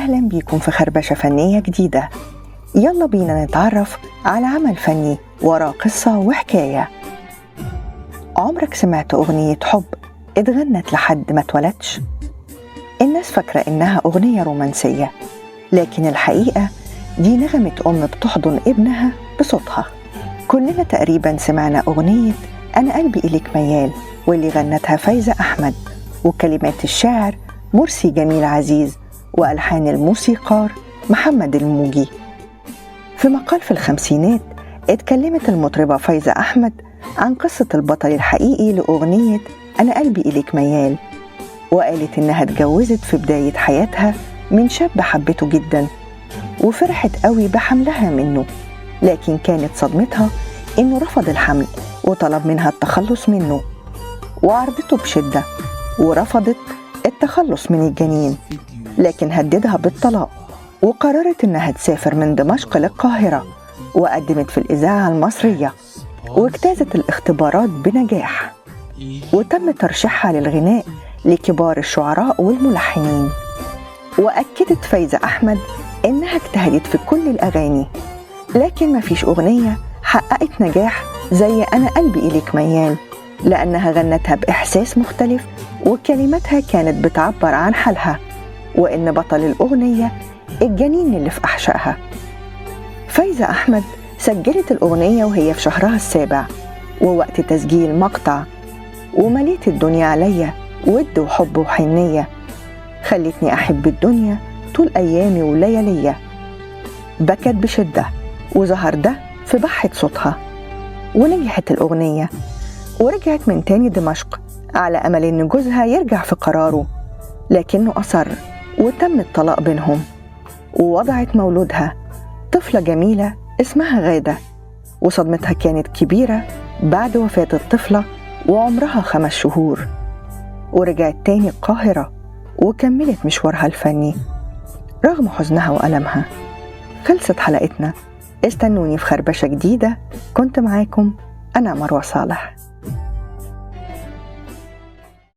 أهلا بيكم في خربشة فنية جديدة. يلا بينا نتعرف على عمل فني وراه قصة وحكاية. عمرك سمعت أغنية حب اتغنت لحد ما اتولدش؟ الناس فاكرة إنها أغنية رومانسية، لكن الحقيقة دي نغمة أم بتحضن ابنها بصوتها. كلنا تقريبا سمعنا أغنية أنا قلبي إليك ميال، واللي غنتها فايزة أحمد، وكلمات الشاعر مرسي جميل عزيز، وألحان الموسيقار محمد الموجي. في مقال في الخمسينات اتكلمت المطربة فايزة أحمد عن قصة البطل الحقيقي لأغنية أنا قلبي إليك ميال، وقالت إنها اتجوزت في بداية حياتها من شاب حبته جدا، وفرحت قوي بحملها منه، لكن كانت صدمتها إنه رفض الحمل وطلب منها التخلص منه، وعرضته بشدة ورفضت التخلص من الجنين، لكن هددها بالطلاق، وقررت إنها تسافر من دمشق للقاهرة، وقدمت في الإذاعة المصرية واجتازت الاختبارات بنجاح، وتم ترشيحها للغناء لكبار الشعراء والملحنين. وأكدت فايزة أحمد إنها اجتهدت في كل الأغاني، لكن مفيش أغنية حققت نجاح زي أنا قلبي إليك ميال، لأنها غنتها بإحساس مختلف، وكلماتها كانت بتعبر عن حالها، وإن بطل الأغنية الجنين اللي في أحشائها. فايزة أحمد سجلت الأغنية وهي في شهرها السابع، ووقت تسجيل مقطع ومليت الدنيا عليا ود وحب وحنية، خلتني أحب الدنيا طول أيامي وليالية، بكت بشدة وظهر ده في بحة صوتها، ونجحت الأغنية ورجعت من تاني دمشق على أمل إن جوزها يرجع في قراره، لكنه أصر وتم الطلاق بينهم، ووضعت مولودها طفلة جميلة اسمها غادة، وصدمتها كانت كبيرة بعد وفاة الطفلة وعمرها 5 شهور، ورجعت تاني القاهرة وكملت مشوارها الفني رغم حزنها وألمها. خلصت حلقتنا، استنوني في خربشة جديدة. كنت معاكم أنا مروة صالح.